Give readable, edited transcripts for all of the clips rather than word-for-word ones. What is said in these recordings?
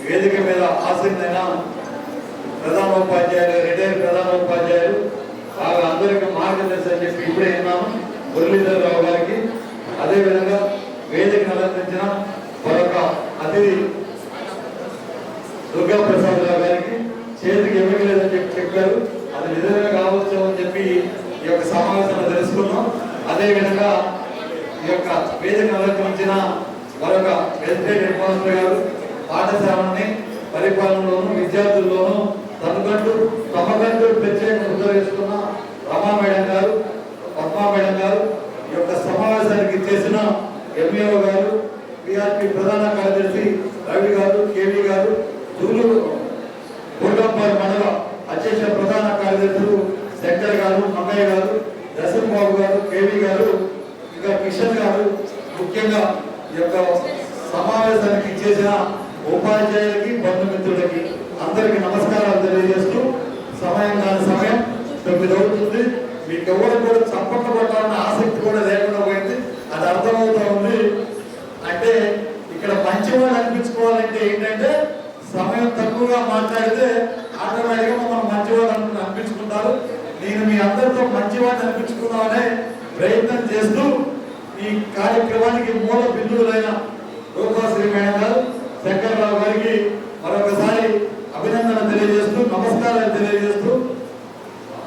వేదిక మీద ఆసీనైన ప్రధానోపాధ్యాయులు, రిటైర్డ్ ప్రధానోపాధ్యాయులు, బాగా అందరికీ మార్గదర్శనం చెప్పి ఇప్పుడే విన్నాము మురళీధర్ రావు గారికి, అదేవిధంగా వేదికను అలంకరించిన మరొక అతిథి దుర్గా ప్రసాద్ రావు గారికి చేతికి ఎమ్మెల్యేదని చెప్పారు. అది నిజంగా కావచ్చు అని చెప్పి ఈ యొక్క సమావేశంలో తెలుసుకున్నాం. అదేవిధంగా ఈ యొక్క వేదిక అలంకరించిన మరొక వెజిటేట్ హెడ్ మాస్టర్ గారు, పాఠశాలని పరిపాలనలోను విద్యార్థుల్లోనూ తమకంటూ ప్రత్యేక ముద్ర వేసుకున్న రమా మేడం గారు, పద్మా మేడం గారు, ఈ యొక్క సమావేశానికి చేసిన ఎంఈఓ గారు, పిఆర్పి ప్రధాన కార్యదర్శి రవి గారు, కేవీ గారు, గుండంపాడు మండల అధ్యక్ష ప్రధాన కార్యదర్శులు శంకర్ గారు, మన్నయ్య గారు, దశరథ్ బాబు గారు, కేవీ గారు, ఇంకా కిషన్ గారు, ముఖ్యంగా ఈ యొక్క సమావేశానికి చేసిన ఉపాధ్యాయులకి, బంధుమిత్రులకి అందరికీ నమస్కారాలు తెలియజేస్తూ, సమయం 9 అవుతుంది. మీకు ఎవరు కూడా చప్పట్లు కొట్టాలన్న ఆసక్తి కూడా లేకుండా పోయింది. అది అర్థమవుతా ఉంది. అంటే ఇక్కడ మంచివాళ్ళు అనిపించుకోవాలంటే ఏంటంటే సమయం తక్కువగా మాట్లాడితే ఆటోమేటిక్గా మనం మంచివాళ్ళు అనిపించుకుంటారు. నేను మీ అందరితో మంచివాడిని అనిపించుకుందామనే ప్రయత్నం చేస్తూ ఈ కార్యక్రమానికి మూల బిందువులైన రూపాశ్రీ మేడం గారు, శంకర్రావు గారికి మరొకసారి అభినందన తెలియజేస్తూ, నమస్కారాలు తెలియజేస్తూ,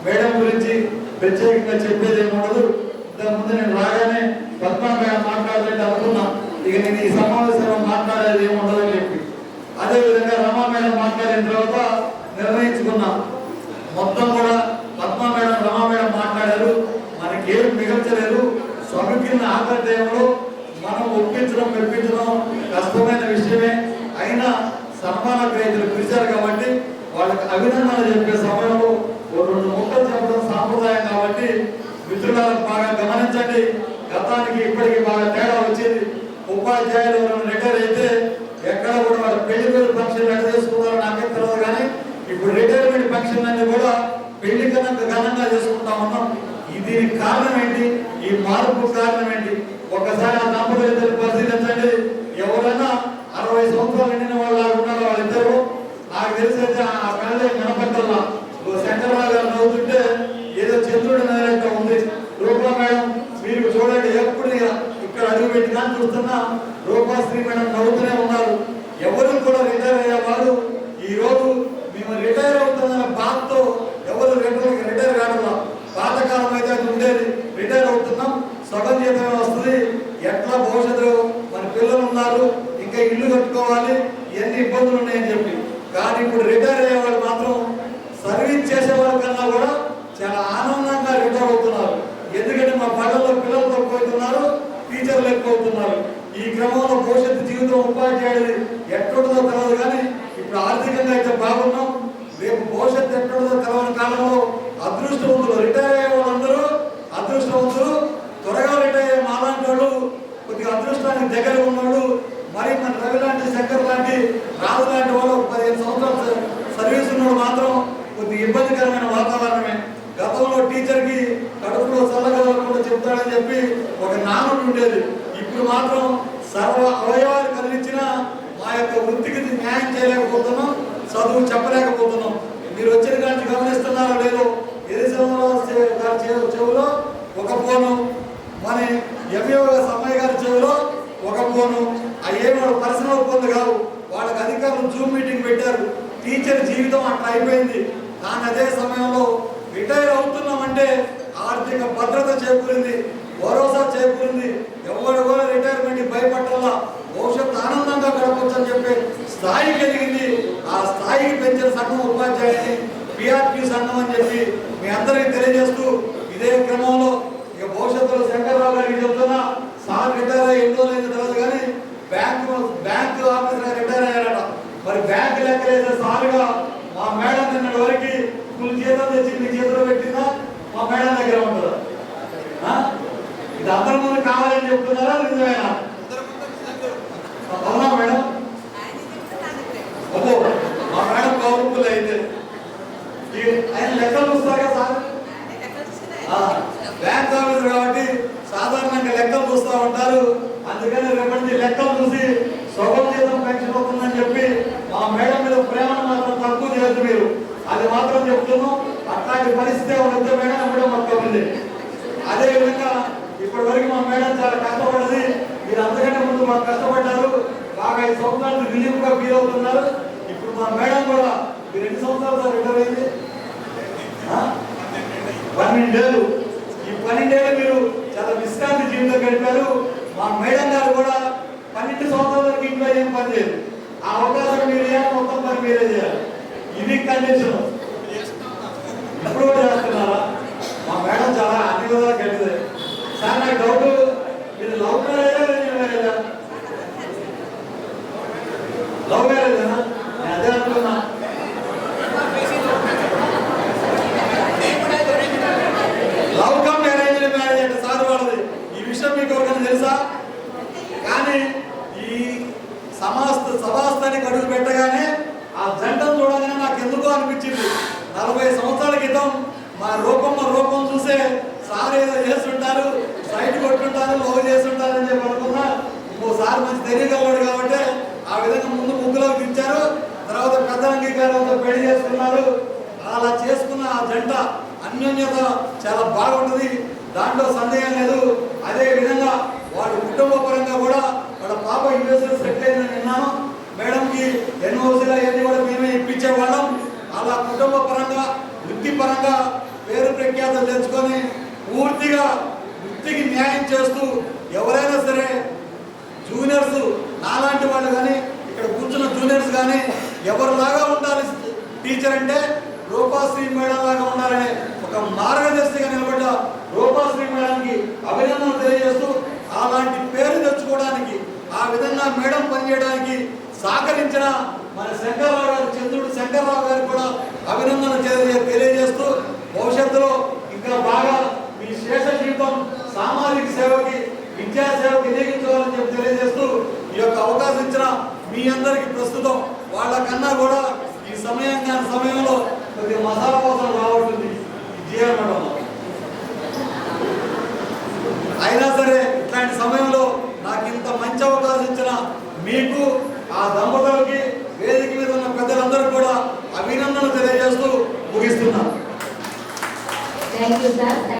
మేడం గురించి ప్రత్యేకంగా చెప్పేది ఏముండదు. ఇంతకుముందు నేను రాగానే పద్మా మేడం మాట్లాడాలంటే అనుకున్నా, ఇక నేను ఈ సమావేశంలో మాట్లాడేది ఏముండదని చెప్పి. అదేవిధంగా రమా మేడం మాట్లాడిన తర్వాత నిర్ణయించుకున్నా, మొత్తం కూడా పద్మా మేడం, రమా మేడం మాట్లాడారు, మనకేం మిగల్చలేదు. స్వామికిన్న ఆఖరి టైంలో మనం ఒప్పించడం మెప్పించడం కష్టమైన విషయమే. అయినా సన్మాన గ్రహీతలు పిలిచారు కాబట్టి వాళ్ళకి అభినందన చెప్పే సమయంలో 2 ముక్కలు చెప్పడం సాంప్రదాయం కాబట్టి మిత్రులను బాగా గమనించండి. గతానికి ఇప్పటికీ బాగా తేడా వచ్చింది. ఉపాధ్యాయులు ఎవరైనా రిటైర్ అయితే ఎక్కడ కూడా వాళ్ళ పెళ్లి ఫంక్షన్ ఎక్కడ చేసుకుంటారో నాకే తెలియదు, కానీ ఇప్పుడు రిటైర్మెంట్ ఫంక్షన్ అన్ని కూడా పెళ్లి కన్నా ఘనంగా చేసుకుంటా ఉన్నాం. దీనికి కారణం ఏంటి? ఈ మార్పు కారణం ఏంటి? ఒకసారి ఆ దంపతులు పరిశీలించండి. ఎవరైనా 60 సంవత్సరాలు నిండిన వాళ్ళు ఉన్నారో వాళ్ళిద్దరు, నాకు తెలిసైతే ఆ కళ్ళే కనపడ్డల్లా. శంకర్రావు గారు నవ్వుతుంటే ఏదో చంద్రుడి నగరంగా ఉంది. రూపా మేడం మీరు చూడండి, ఎప్పుడు ఇక్కడ అడుగు పెట్టినా చూస్తున్నా రూపాశ్రీ మేడం నవ్వుతూనే ఉన్నారు. ఎవరు కూడా రిటైర్ అయ్యేవారు ఈ రోజు మేము రిటైర్ అవుతుందన్న బాధతో ఎవరు రిటైర్ కావడం. పాతకాలం అయితే అది ఉండేది, రిటైర్ అవుతున్నాం సగం జీతమే వస్తుంది, ఎట్లా భవిష్యత్తులో మన పిల్లలు ఉన్నారు, ఇంకా ఇల్లు కట్టుకోవాలి, ఎన్ని ఇబ్బందులు ఉన్నాయని చెప్పి. కానీ ఇప్పుడు రిటైర్ అయ్యే వాళ్ళు మాత్రం సర్వీస్ చేసే వాళ్ళ కన్నా కూడా చాలా ఆనందంగా రిటైర్ అవుతున్నారు. ఎందుకంటే మా పల్లెల్లో పిల్లలు తక్కువవుతున్నారు, టీచర్లు ఎక్కువ అవుతున్నారు. ఈ క్రమంలో భవిష్యత్తు జీవితం ఉపాధ్యాయుడి ఎట్లుంటుందో తెలియదు, కానీ ఇప్పుడు ఆర్థికంగా అయితే బాగున్నాం. రేపు భవిష్యత్తు ఎట్లుంటుందో తెలియని కాలంలో అదృష్టవంతులు రిటైర్ అయ్యే వాళ్ళందరూ అదృష్టవంతులు. త్వరగా రిటైర్ అయ్యే మాలాంటి వాళ్ళు, కొద్దిగా అదృష్టానికి దగ్గర ఉన్నాడు. మరి మన రవి లాంటి, శంకర్ లాంటి, రాజు లాంటి వాళ్ళు 15 సంవత్సరాలు సర్వీస్ ఉన్నాడు మాత్రం కొద్దిగా ఇబ్బందికరమైన వాతావరణమే. గతంలో టీచర్కి కడుపులో చల్లగలకుండా చెప్తాడని చెప్పి ఒక నానుడు ఉండేది. ఇప్పుడు మాత్రం సర్వ అవయవాలు కలిగించిన మా యొక్క వృత్తికి న్యాయం చేయలేకపోతున్నాం, చదువు చెప్పలేకపోతున్నాం. మీరు వచ్చిన కానీ గమనిస్తున్నారో లేదో, చెవులో ఒక ఫోను, మన ఎంఏఓ సమ్మయ్య గారి చెవులో ఒక ఫోను. ఏమో పర్సనల్ ఫోన్లు కావు, వాళ్ళకి అధికారులు జూమ్ మీటింగ్ పెట్టారు. టీచర్ జీవితం అట్లా అయిపోయింది. కానీ అదే సమయంలో రిటైర్ అవుతున్నామంటే ఆర్థిక భద్రత చేకూరింది, భరోసా చేకూరింది. ఎవరు కూడా రిటైర్మెంట్ భయపడాలా, భవిష్యత్తు ఆనందంగా గడపచ్చు అని చెప్పే స్థాయి కలిగింది. ఆ స్థాయికి పెంచిన సంఘం ఉపాధ్యాయుని పిఆర్పి సంఘం అని చెప్పి మీ అందరికీ తెలియజేస్తూ, ఇదే క్రమంలో ఇక భవిష్యత్తులో శంకర్రావు గారికి చెప్తున్నా, సార్ రిటైర్ అయ్యి ఎన్నో లేదు తెలియదు, కానీ బ్యాంకు ఆఫీసర్ రిటైర్ అయ్యారట. మరి బ్యాంకు లెక్కలేసే సార్గా మా మేడం నిన్నటి వరకు ఫుల్ జీతం తెచ్చి మీ చేతిలో పెట్టిందా మా మేడం దగ్గర ఉంటుందా? ఇది అందరి ముందు కావాలని చెప్తున్నారా, నిజమేనా? అవునా మేడం? అబ్బో, మా మేడం గౌరవలు అయితే ఆయన లెక్కలు చూస్తారా సార్? బ్యాంక్ ఆఫీసర్ కాబట్టి సాధారణంగా లెక్కలు చూస్తూ ఉంటారు. అందుకని రేపటి లెక్కలు చూసి సగం జీతం పెన్షన్ అవుతుందని చెప్పి మా అది మాత్రం చెప్తున్నాం. అట్లాంటి పరిస్థితి వద్ద మేడం కూడా మాకు ఉంది. అదేవిధంగా ఇప్పటి వరకు మా మేడం చాలా కష్టపడ్డది. మీరు అంతకంటే ముందు మాకు కష్టపడ్డారు. బాగా 5 సంవత్సరాలు రిలీఫ్ గా ఫీల్ అవుతున్నారు. ఇప్పుడు మా మేడం కూడా మీరు 2 సంవత్సరాలు రిటైర్ అయింది 12 ఏళ్ళు. ఈ 12 ఏళ్ళు మీరు చాలా విశ్రాంతి జీవితం గడిపారు. మా మేడం గారు కూడా 12 సంవత్సరాల వరకు ఇంట్లో ఏం పని చేయరు. ఆ అవకాశం మీరు చేయాలి, మొత్తం పని మీరే చేయాలి. ఇది కండిషన్. ఇప్పుడు కూడా చేస్తున్నారా? మా మేడం చాలా అన్ని విధాలు గడిదే. సార్ నాకు డౌట్, మీరు లవ్ మ్యారేజా మ్యారేజా? లవ్ మ్యారేజేనా? నేను అదే అనుకున్నా. లవ్ కమ్ అరేంజ్ మ్యారేజ్ అంటే సార్ వాళ్ళది. ఈ విషయం మీకు ఎవరికైనా తెలుసా? కానీ ఈ సభాస్థానికి అడుగు పెట్టగానే ఆ జంటను చూడగానే నాకు ఎందుకో అనిపించింది. 40 సంవత్సరాల క్రితం మా రూపం చూసే సార్ ఏదో చేస్తుంటారు, సైట్ కొట్టుంటారు, లవ్ చేస్తుంటారు అని చెప్పి అనుకున్నా. ఇంకోసారి మంచి తెలియగలవాడు కాబట్టి ఆ విధంగా ముందు ముగ్గులోకి దించారు. తర్వాత పెద్ద అంగీకారంతో పెళ్లి చేసుకున్నారు. అలా చేసుకున్న ఆ జంట అన్యోన్యత చాలా బాగుంటుంది, దాంట్లో సందేహం లేదు. అదే విధంగా వాళ్ళ కుటుంబ పరంగా కూడా వాళ్ళ పాప యూఎస్లో సెటిల్ అయిందని విన్నాను. మేడంకి ఎన్ఓసీలు అవన్నీ కూడా మేమే ఇప్పించేవాళ్ళం. అలా కుటుంబ పరంగా వృత్తిపరంగా పేరు ప్రఖ్యాతలు తెచ్చుకొని పూర్తిగా వృత్తికి న్యాయం చేస్తూ ఎవరైనా సరే జూనియర్స్ నాలాంటి వాళ్ళు కానీ ఇక్కడ కూర్చున్న జూనియర్స్ కానీ ఎవరిలాగా ఉండాలి టీచర్ అంటే రూపాశ్రీ మేడం లాగా ఉండాలనే ఒక మార్గదర్శిగా నిలబడ్డ రూపాశ్రీ మేడానికి అభినందనలు తెలియజేస్తూ అలాంటి పేరు తెచ్చుకోవడానికి ఆ విధంగా మేడం పనిచేయడానికి సహకరించిన మన శంకర్రావు గారు, చంద్రుడు శంకర్రావు గారికి కూడా అభినందనలు తెలియజేస్తూ భవిష్యత్తులో ఇంకా బాగా మీ శేష జీవితం సామాజిక సేవకి, విద్యా సేవకి వినియోగించాలని చెప్పి తెలియజేస్తూ ఈ యొక్క అవకాశం ఇచ్చిన మీ అందరికి ప్రస్తుతం వాళ్ళకన్నా కూడా ఈ సమయంలో కొద్దిగా మసాలా కోసం రావట్టుంది జిఆర్ మండలంలో. అయినా సరే ఇట్లాంటి సమయంలో నాకు ఇంత మంచి అవకాశం ఇచ్చిన మీకు, ఆ దంపతులకి, వేదిక మీద ఉన్న పెద్దలందరూ కూడా అభినందనలు తెలియజేస్తూ ముగిస్తున్నాను.